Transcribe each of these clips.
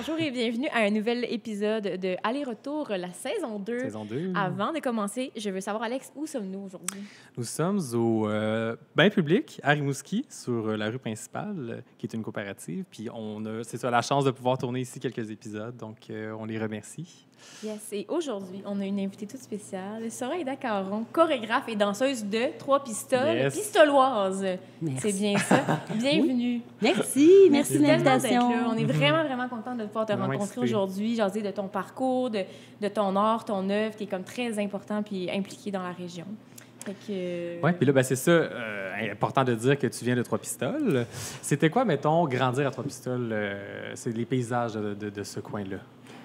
Bonjour et bienvenue à un nouvel épisode de Aller-retour, la saison 2. Saison 2. Avant de commencer, je veux savoir, Alex, où sommes-nous aujourd'hui? Nous sommes au bain public à Rimouski, sur la rue principale, qui est une coopérative. Puis on a, c'est ça, la chance de pouvoir tourner ici quelques épisodes, donc on les remercie. Yes, et aujourd'hui, on a une invitée toute spéciale, Soraïda Caron, chorégraphe et danseuse de Trois Pistoles, Yes. pistoloise. Merci. C'est bien ça. Bienvenue. Merci de tellement l'invitation. d'être là. On est vraiment contents de pouvoir te Vraiment rencontrer excité. aujourd'hui, jaser de ton parcours, de ton art, ton œuvre, qui est comme très important puis impliqué dans la région. Fait que... Oui, puis là, ben, c'est ça, important de dire que tu viens de Trois-Pistoles. C'était quoi, mettons, grandir à Trois-Pistoles? C'est les paysages de ce coin-là.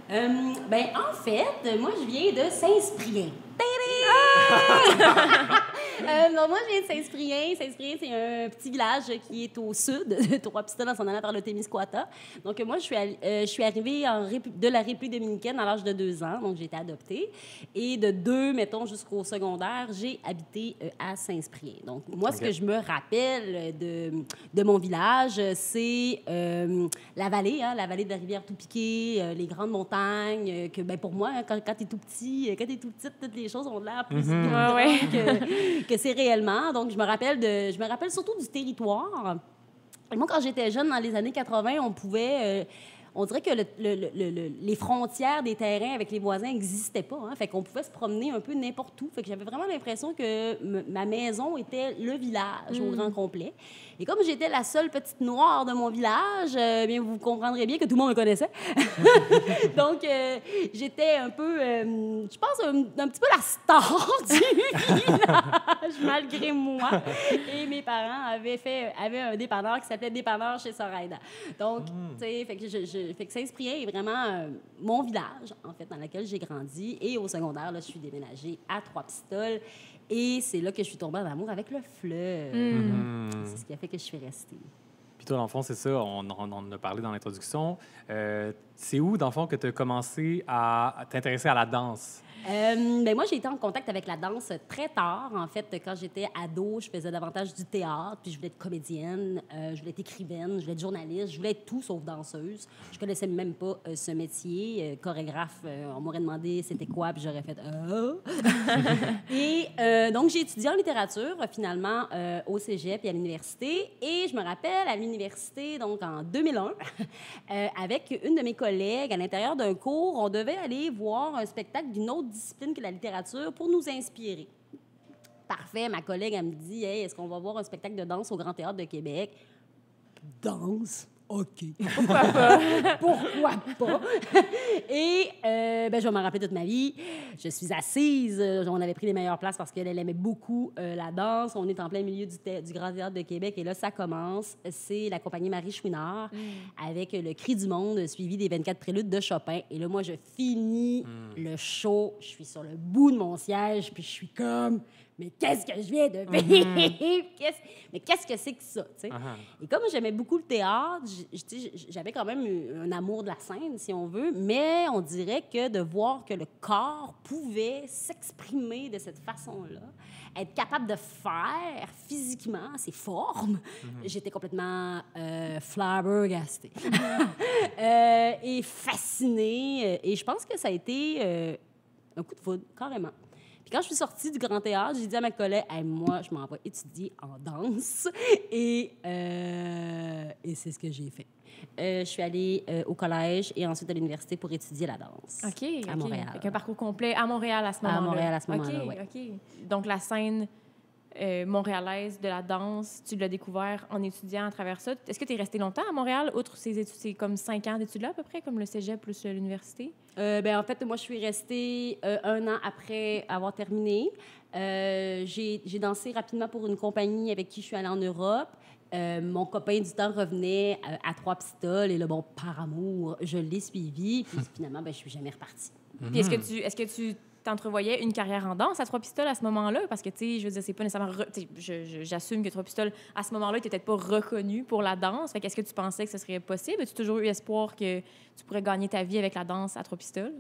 En fait, moi, je viens de Saint-Cyprien. Moi, je viens de Saint-Cyprien. Saint-Cyprien, c'est un petit village qui est au sud de Trois-Pistoles en s'en allant vers le Témiscouata. Donc, moi, je suis arrivée de la République dominicaine à l'âge de 2 ans. Donc, j'ai été adoptée. Et de 2, mettons, jusqu'au secondaire, j'ai habité à Saint-Cyprien. Donc, moi, ce que je me rappelle de mon village, c'est la vallée de la rivière Tout-Piqué, les grandes montagnes, que, ben, pour moi, quand t'es tout petit, quand t'es tout petite, toutes les choses ont l'air plus que c'est réellement. Donc, je me rappelle surtout du territoire. Et moi, quand j'étais jeune, dans les années 80, on pouvait... on dirait que les frontières des terrains avec les voisins n'existaient pas. Hein? Fait qu'on pouvait se promener un peu n'importe où. Fait que j'avais vraiment l'impression que ma maison était le village au grand complet. Et comme j'étais la seule petite noire de mon village, bien, vous comprendrez bien que tout le monde me connaissait. Donc, j'étais un peu, je pense, un petit peu la star du village, malgré moi. Et mes parents avaient un dépanneur qui s'appelait Dépanneur chez Soraïda. Donc, tu sais, fait que Saint-Cyprien est vraiment mon village, en fait, dans lequel j'ai grandi. Et au secondaire, là, je suis déménagée à Trois-Pistoles. Et c'est là que je suis tombée en amour avec le fleuve. C'est ce qui a fait que je suis restée. Puis toi, dans le fond, c'est ça, on en a parlé dans l'introduction. C'est où, dans le fond, que tu as commencé à t'intéresser à la danse? Moi, j'ai été en contact avec la danse très tard. En fait, quand j'étais ado, je faisais davantage du théâtre, puis je voulais être comédienne, je voulais être écrivaine, je voulais être journaliste, je voulais être tout sauf danseuse. Je connaissais même pas ce métier. Chorégraphe, on m'aurait demandé c'était quoi, puis j'aurais fait Et donc, j'ai étudié en littérature, finalement, au cégep et à l'université. Et je me rappelle, à l'université, donc en 2001, avec une de mes collègues, à l'intérieur d'un cours, on devait aller voir un spectacle d'une autre discipline que la littérature pour nous inspirer. Parfait, ma collègue, elle me dit « Hey, est-ce qu'on va voir un spectacle de danse au Grand Théâtre de Québec? » Danse? OK. Pourquoi pas? Pourquoi pas? Et je vais m'en rappeler toute ma vie. Je suis assise. On avait pris les meilleures places parce qu'elle aimait beaucoup la danse. On est en plein milieu du Grand Théâtre de Québec. Et là, ça commence. C'est la compagnie Marie Chouinard avec Le Cri du monde, suivi des 24 préludes de Chopin. Et là, moi, je finis le show. Je suis sur le bout de mon siège, puis je suis comme... Mais qu'est-ce que je viens de vivre? Mais qu'est-ce que c'est que ça? T'sais? Et comme j'aimais beaucoup le théâtre, j'avais quand même un amour de la scène, si on veut, mais on dirait que de voir que le corps pouvait s'exprimer de cette façon-là, être capable de faire physiquement ses formes, j'étais complètement flabbergastée et fascinée. Et je pense que ça a été un coup de foudre, carrément. Puis quand je suis sortie du Grand Théâtre, j'ai dit à ma collègue, hey, moi, je m'en vais étudier en danse. Et c'est ce que j'ai fait. Je suis allée au collège et ensuite à l'université pour étudier la danse. OK. À Montréal. Avec un parcours complet à Montréal à ce moment-là. À Montréal à ce moment-là, oui. OK. Donc, la scène montréalaise de la danse, tu l'as découvert en étudiant à travers ça. Est-ce que tu es resté longtemps à Montréal, outre ces études? C'est comme 5 ans d'études là, à peu près, comme le cégep plus l'université? En fait, moi, je suis restée 1 an après avoir terminé. J'ai dansé rapidement pour une compagnie avec qui je suis allée en Europe. Mon copain du temps revenait à Trois-Pistoles et là, bon, par amour, je l'ai suivi. Puis finalement, je suis jamais repartie. Puis est-ce que tu t'entrevoyais une carrière en danse à Trois-Pistoles à ce moment-là? Parce que, tu sais, je veux dire, c'est pas nécessairement... J'assume que Trois-Pistoles, à ce moment-là, tu n'étais peut-être pas reconnu pour la danse. Fait qu'est-ce que tu pensais que ce serait possible? As-tu toujours eu espoir que tu pourrais gagner ta vie avec la danse à Trois-Pistoles?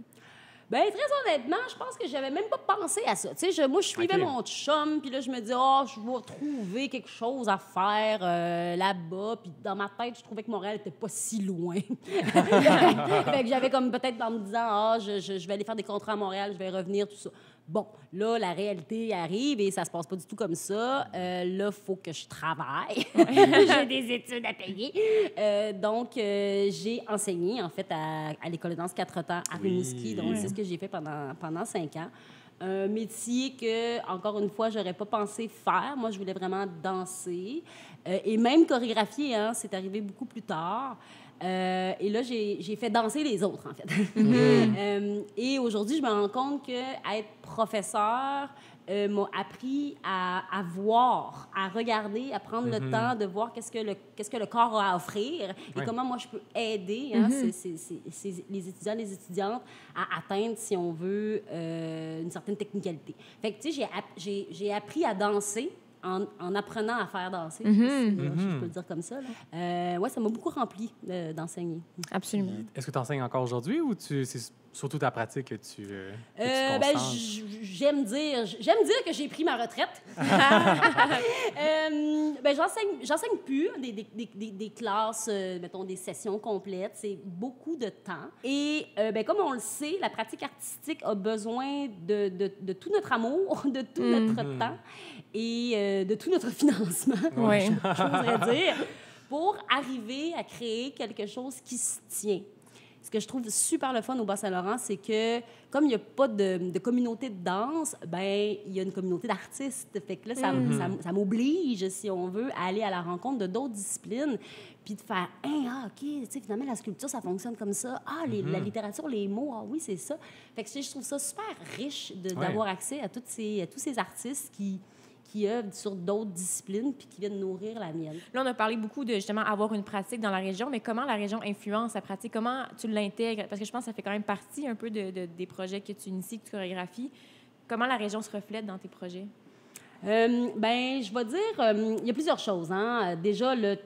Ben très honnêtement, je pense que j'avais même pas pensé à ça. Tu sais, moi, je suivais mon chum, puis là, je me dis, je vais trouver quelque chose à faire là-bas. Puis dans ma tête, je trouvais que Montréal était pas si loin. Fait que j'avais comme peut-être en me disant, je vais aller faire des contrats à Montréal, je vais revenir, tout ça. Bon, là, la réalité arrive et ça se passe pas du tout comme ça. Là, il faut que je travaille. J'ai des études à payer. Donc, j'ai enseigné, en fait, à l'École de danse 4 temps à Rimouski. Donc, c'est ce que j'ai fait pendant 5 ans. Un métier que, encore une fois, j'aurais pas pensé faire. Moi, je voulais vraiment danser. Et même chorégraphier, hein, c'est arrivé beaucoup plus tard. Et là, j'ai fait danser les autres, en fait. Et aujourd'hui, je me rends compte qu'être professeur m'a appris à voir, à regarder, à prendre le temps de voir qu'est-ce que le corps a à offrir et comment moi, je peux aider les étudiants, les étudiantes à atteindre, si on veut, une certaine technicalité. Fait que, tu sais, j'ai appris à danser en apprenant à faire danser, si je peux le dire comme ça. Ouais, ça m'a beaucoup rempli d'enseigner. Absolument. Est-ce que tu enseignes encore aujourd'hui ou c'est surtout ta pratique que tu j'aime dire que j'ai pris ma retraite. J'enseigne plus des classes, mettons des sessions complètes. C'est beaucoup de temps. Et comme on le sait, la pratique artistique a besoin de tout notre amour, de tout notre temps et de tout notre financement, j'oserais dire, pour arriver à créer quelque chose qui se tient. Ce que je trouve super le fun au Bas-Saint-Laurent, c'est que comme il n'y a pas de communauté de danse, ben il y a une communauté d'artistes. Fait que là, ça m'oblige, si on veut, à aller à la rencontre de d'autres disciplines, puis de faire « OK, tu sais, finalement, la sculpture, ça fonctionne comme ça. La littérature, les mots, oui, c'est ça. » Fait que je trouve ça super riche d'avoir accès à tous ces artistes qui œuvrent sur d'autres disciplines puis qui viennent nourrir la mienne. Là, on a parlé beaucoup de, justement, avoir une pratique dans la région, mais comment la région influence la pratique? Comment tu l'intègres? Parce que je pense que ça fait quand même partie un peu des projets que tu inities, que tu chorégraphies. Comment la région se reflète dans tes projets? Je vais dire, il y a plusieurs choses. Hein. Déjà, le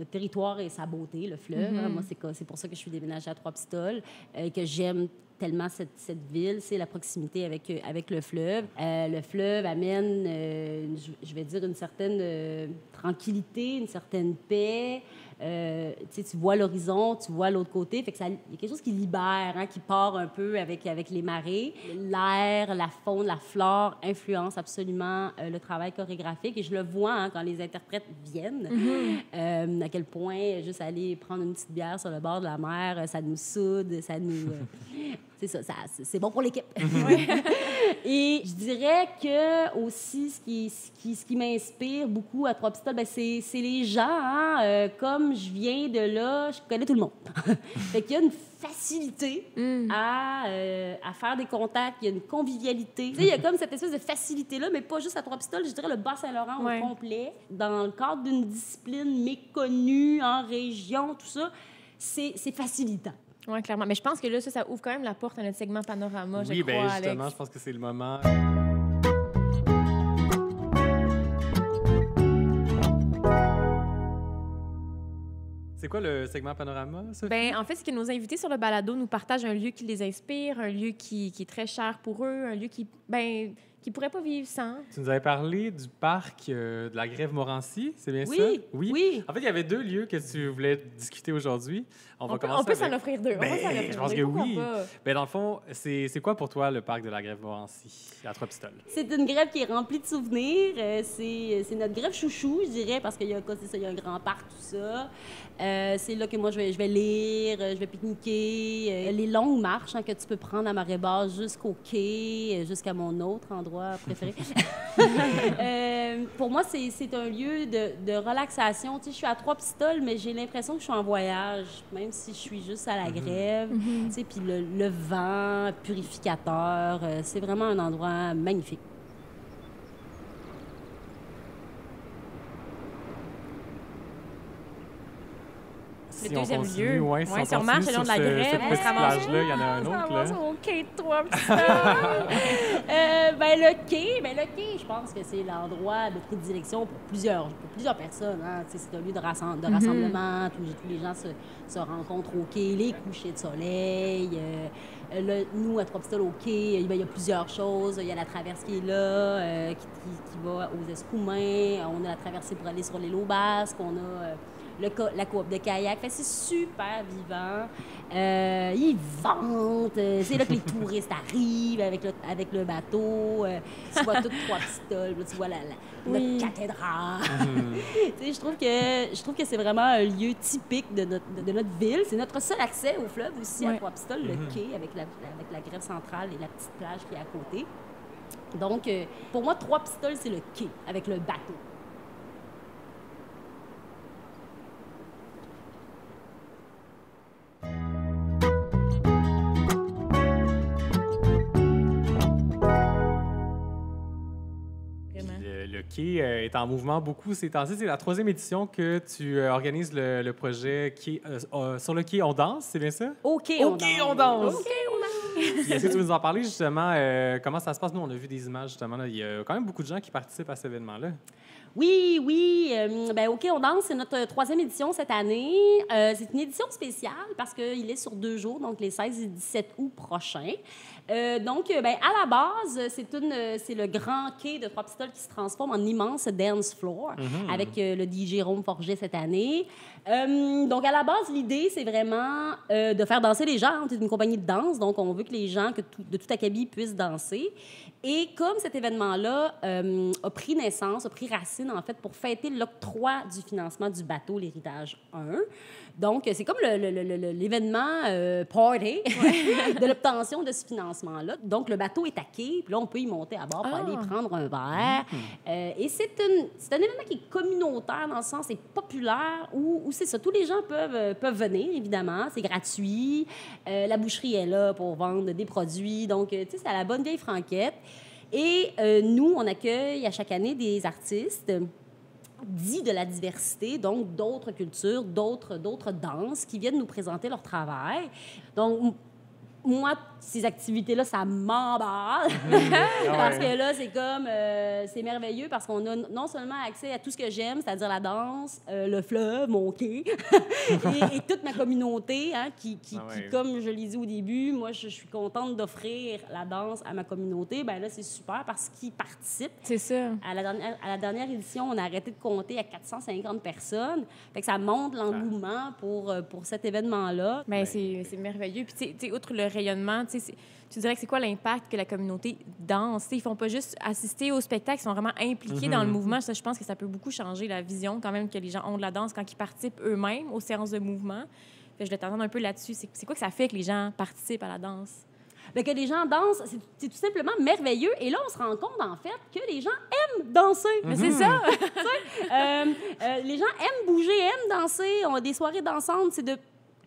territoire et sa beauté, le fleuve. Hein. Moi, c'est pour ça que je suis déménagée à Trois-Pistoles, que j'aime tellement cette ville, c'est la proximité avec le fleuve. Le fleuve amène, je vais dire, une certaine tranquillité, une certaine paix. Tu vois l'horizon, tu vois l'autre côté. Fait que il y a quelque chose qui libère, hein, qui part un peu avec les marées. L'air, la faune, la flore influencent absolument le travail chorégraphique. Et je le vois quand les interprètes viennent, à quel point juste aller prendre une petite bière sur le bord de la mer, ça nous soude, ça nous... c'est ça, c'est bon pour l'équipe. Et je dirais que aussi, ce qui m'inspire beaucoup à Trois-Pistoles, c'est les gens. Hein, comme je viens de là, je connais tout le monde. Fait qu'il y a une facilité à faire des contacts, il y a une convivialité. Tu sais, il y a comme cette espèce de facilité-là, mais pas juste à Trois-Pistoles, je dirais le Bas-Saint-Laurent au complet. Dans le cadre d'une discipline méconnue en région, tout ça, c'est facilitant. Oui, clairement. Mais je pense que là, ça ouvre quand même la porte à notre segment Panorama, je crois, Alex. Oui, justement, je pense que c'est le moment. C'est quoi le segment Panorama, Sophie? En fait, c'est que nos invités sur le balado nous partagent un lieu qui les inspire, un lieu qui est très cher pour eux, un lieu qui ne pourraient pas vivre sans. Tu nous avais parlé du parc de la Grève-Morancy, c'est bien ça? Oui. En fait, il y avait 2 lieux que tu voulais discuter aujourd'hui. On peut s'en offrir 2. Je pense que oui. Dans le fond, c'est quoi pour toi le parc de la Grève-Morancy à Trois-Pistoles? C'est une grève qui est remplie de souvenirs. C'est notre grève chouchou, je dirais, parce qu'il y a un grand parc, tout ça. C'est là que moi, je vais lire, je vais pique-niquer. Les longues marches que tu peux prendre à marée basse jusqu'au quai, jusqu'à mon autre endroit préféré. Pour moi, c'est un lieu de relaxation. Tu sais, je suis à Trois-Pistoles, mais j'ai l'impression que je suis en voyage, même si je suis juste à la grève. Tu sais, puis le vent purificateur, c'est vraiment un endroit magnifique. si Le deuxième on continue, lieu. ouais, Si on marche le long de la grève, cette on petite se ramasse. plage-là, il y en a un On se autre, ramasse là. au quai de Trois-Pistoles. Le quai, je pense que c'est l'endroit de prédilection pour plusieurs personnes. Hein. C'est un lieu de rassemblement. Tous les gens se rencontrent au quai, les couchers de soleil. Nous, à Trois-Pistoles, au quai, il y a plusieurs choses. Il y a la traverse qui est là, qui va aux Escoumins. On a la traversée pour aller sur l'île aux Basques. On a la coop de kayak. C'est super vivant. Ils vendent. C'est là que les touristes arrivent avec le bateau. Tu vois toutes Trois-Pistoles. Tu vois notre cathédrale. Je trouve que c'est vraiment un lieu typique de notre ville. C'est notre seul accès au fleuve aussi, à Trois-Pistoles, le quai avec la grève centrale et la petite plage qui est à côté. Donc, pour moi, Trois-Pistoles, c'est le quai avec le bateau. Le quai est en mouvement beaucoup ces temps-ci. C'est la 3e édition que tu organises le projet sur le quai On danse, c'est bien ça? Au quai, on danse. Puis est-ce que tu veux nous en parler justement? Comment ça se passe? Nous, on a vu des images justement. Là. Il y a quand même beaucoup de gens qui participent à cet événement-là. Oui. OK, on danse, c'est notre 3e édition cette année. C'est une édition spéciale parce qu'il est sur 2 jours, donc les 16 et 17 août prochains. À la base, c'est le grand quai de Trois-Pistoles qui se transforme en immense dance floor avec le DJ Jérôme Forget cette année. Donc, à la base, l'idée, c'est vraiment de faire danser les gens. On est une compagnie de danse, donc on veut que les gens de tout acabit puissent danser. Et comme cet événement-là a pris racine, en fait, pour fêter l'octroi du financement du bateau, l'Héritage 1. Donc, c'est comme l'événement party de l'obtention de ce financement-là. Donc, le bateau est à quai, puis là, on peut y monter à bord pour aller prendre un verre. Et c'est un événement qui est communautaire, dans le sens, c'est populaire, où c'est ça, tous les gens peuvent venir, évidemment. C'est gratuit. La boucherie est là pour vendre des produits. Donc, tu sais, c'est à la bonne vieille franquette. Et nous, on accueille à chaque année des artistes dits de la diversité, donc d'autres cultures, d'autres danses qui viennent nous présenter leur travail. Donc, moi, ces activités-là, ça m'emballe. Parce que là, c'est comme... c'est merveilleux parce qu'on a non seulement accès à tout ce que j'aime, c'est-à-dire la danse, le fleuve, mon quai, et toute ma communauté, hein, qui, comme je l'ai dit au début, moi, je suis contente d'offrir la danse à ma communauté. Bien là, c'est super parce qu'ils participent. C'est ça. À la dernière édition, on a arrêté de compter à 450 personnes. Fait que ça montre l'engouement pour cet événement-là. Bien, c'est merveilleux. Puis, tu sais, outre le rayonnement, tu dirais que c'est quoi l'impact que la communauté danse? T'sais, ils font pas juste assister au spectacle, ils sont vraiment impliqués dans le mouvement. Ça, je pense que ça peut beaucoup changer la vision quand même que les gens ont de la danse quand ils participent eux-mêmes aux séances de mouvement. Fait que je vais t'entendre un peu là-dessus. C'est quoi que ça fait que les gens participent à la danse? Bien, que les gens dansent, c'est tout simplement merveilleux. Et là, on se rend compte, en fait, que les gens aiment danser. Mais c'est ça! Les gens aiment bouger, aiment danser. On a des soirées dansantes, c'est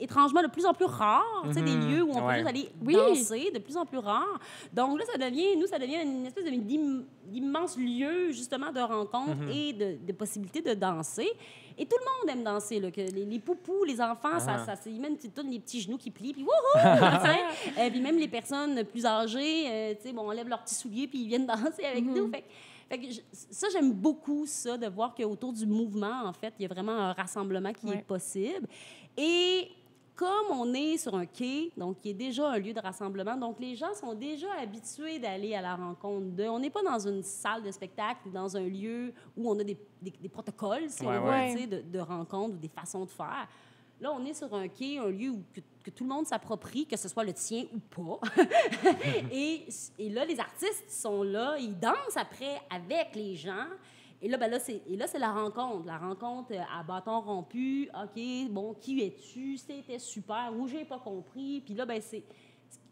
étrangement de plus en plus rare, tu sais, des lieux où on peut juste aller danser, de plus en plus rare. Donc là, ça devient une espèce d'immense lieu, justement, de rencontre et de possibilité de danser. Et tout le monde aime danser, là, que les poupous, les enfants, ils mènent tous les petits genoux qui plient, puis wouhou! Puis même les personnes plus âgées, tu sais, on lève leurs petits souliers, puis ils viennent danser avec nous. Fait que ça, j'aime beaucoup ça, de voir qu'autour du mouvement, en fait, il y a vraiment un rassemblement qui est possible. Et comme on est sur un quai, donc qui est déjà un lieu de rassemblement, donc les gens sont déjà habitués d'aller à la rencontre d'eux. On n'est pas dans une salle de spectacle ou dans un lieu où on a des protocoles, si on veut, tu sais, de rencontres ou des façons de faire. Là, on est sur un quai, un lieu que tout le monde s'approprie, que ce soit le tien ou pas. et là, les artistes sont là, ils dansent après avec les gens. Et là, c'est la rencontre. La rencontre à bâton rompu. OK, bon, qui es-tu? C'était super. Ou j'ai pas compris. Puis là,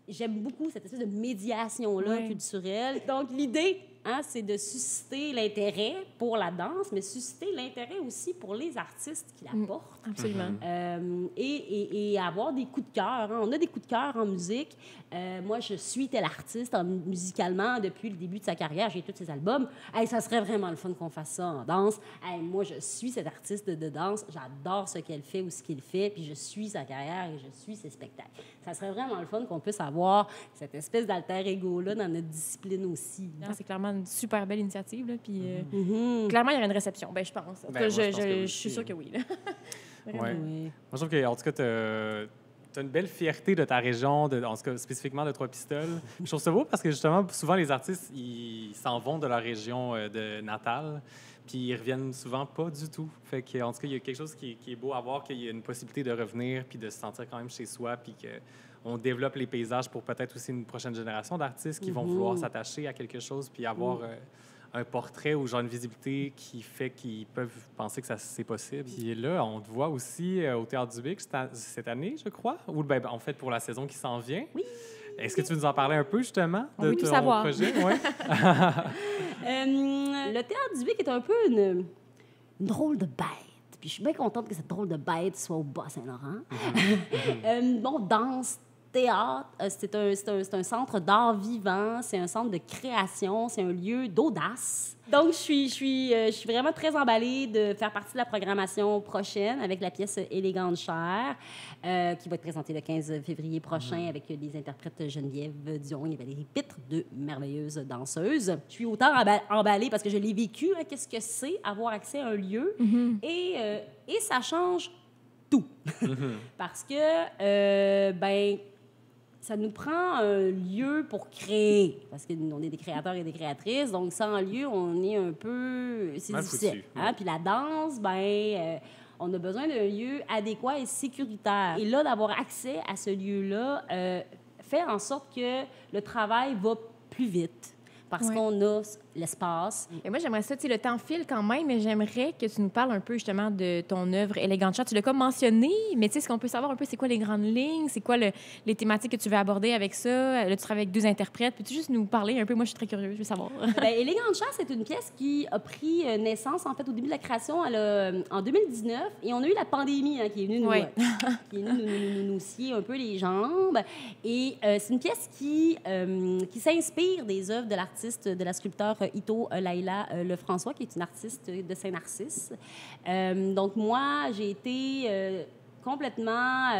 j'aime beaucoup cette espèce de médiation-là culturelle. Donc, l'idée, hein, c'est de susciter l'intérêt pour la danse, mais susciter l'intérêt aussi pour les artistes qui la portent. Absolument. Et avoir des coups de cœur. Hein. On a des coups de cœur en musique. Moi, je suis tel artiste musicalement depuis le début de sa carrière. J'ai tous ses albums. Hey, ça serait vraiment le fun qu'on fasse ça en danse. Hey, moi, je suis cette artiste de danse. J'adore ce qu'elle fait ou ce qu'il fait, puis je suis sa carrière et je suis ses spectacles. Ça serait vraiment le fun qu'on puisse avoir cette espèce d'alter ego-là dans notre discipline aussi. C'est clairement une super belle initiative. Là, puis, clairement, il y aurait une réception, ben, je pense. En tout cas, je suis sûre que oui. Là. Ouais. Moi, je trouve qu'en tout cas, tu as une belle fierté de ta région, en tout cas spécifiquement de Trois-Pistoles. Je trouve ça beau parce que justement, souvent, les artistes, ils s'en vont de leur région de natale, puis ils reviennent souvent pas du tout. Fait que, en tout cas, il y a quelque chose qui est beau à voir, qu'il y a une possibilité de revenir puis de se sentir quand même chez soi, puis qu'on développe les paysages pour peut-être aussi une prochaine génération d'artistes qui vont vouloir s'attacher à quelque chose puis avoir un portrait ou genre une visibilité qui fait qu'ils peuvent penser que c'est possible. Puis là, on te voit aussi au Théâtre du Bic cette année, je crois, ou ben, en fait pour la saison qui s'en vient. Oui. Est-ce que tu veux nous en parler un peu, justement, de ton projet? Ouais. Le Théâtre du Bic est un peu une drôle de bête. Puis je suis bien contente que cette drôle de bête soit au Bas-Saint-Laurent. Bon, danse, théâtre, c'est un centre d'art vivant, c'est un centre de création, c'est un lieu d'audace. Donc, je suis vraiment très emballée de faire partie de la programmation prochaine avec la pièce Élégante Chair, qui va être présentée le 15 février prochain avec les interprètes Geneviève Dion et Valérie Pitre, deux merveilleuses danseuses. Je suis autant emballée parce que je l'ai vécu, hein, qu'est-ce que c'est avoir accès à un lieu, et ça change tout. Parce que, ça nous prend un lieu pour créer, parce qu'on est des créateurs et des créatrices, donc sans lieu, on est un peu... C'est difficile. Hein? Puis la danse, on a besoin d'un lieu adéquat et sécuritaire. Et là, d'avoir accès à ce lieu-là fait en sorte que le travail va plus vite, parce qu'on a l'espace. Et moi, j'aimerais ça, tu sais, le temps file quand même, mais j'aimerais que tu nous parles un peu justement de ton œuvre Élégante Chair. Tu l'as comme mentionné, mais tu sais, est-ce qu'on peut savoir un peu c'est quoi les grandes lignes, c'est quoi les thématiques que tu veux aborder avec ça? Là, tu travailles avec deux interprètes. Peux-tu juste nous parler un peu? Moi, je suis très curieuse, je veux savoir. Élégante Chair, c'est une pièce qui a pris naissance, en fait, au début de la création, en 2019, et on a eu la pandémie qui est venue nous scier un peu les jambes. Et c'est une pièce qui s'inspire des œuvres de l'artiste, de la sculpteur Ito Laïla Lefrançois, qui est une artiste de Saint-Narcisse. Donc, moi, j'ai été complètement...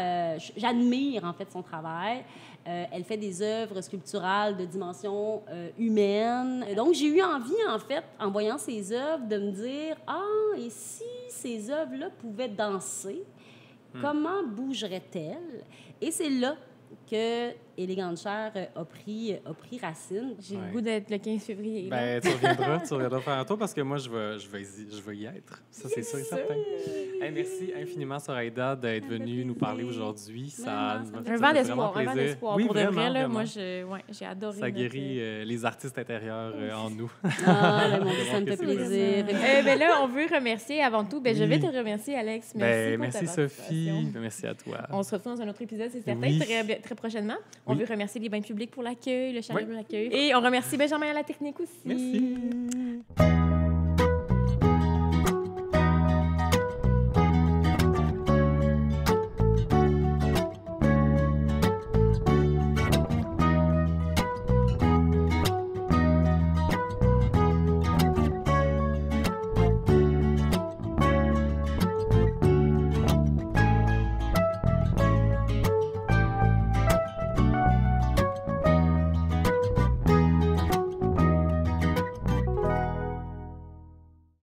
j'admire, en fait, son travail. Elle fait des œuvres sculpturales de dimension humaine. Donc, j'ai eu envie, en fait, en voyant ses œuvres, de me dire « Ah, et si ces œuvres-là pouvaient danser, comment bougeraient-elles? » Et c'est là que Élégante Chair a pris racine. J'ai le goût d'être le 15 février. Tu reviendras faire un tour parce que moi, je vais y être. Ça, c'est sûr et certain. Hey, merci infiniment, Soraïda, d'être venue nous parler aujourd'hui. Ça un vent d'espoir. Oui, pour vraiment, de vrai, là, vraiment. moi, j'ai adoré. Ça guérit les artistes intérieurs en nous. Ah, mon Dieu, ça me fait plaisir. Là, on veut remercier avant tout. Je vais te remercier, Alex. Merci, Sophie. Merci à toi. On se retrouve dans un autre épisode, c'est certain, très prochainement. On veut remercier les bains publics pour l'accueil, le chaleureux accueil. Et on remercie Benjamin à la technique aussi. Merci.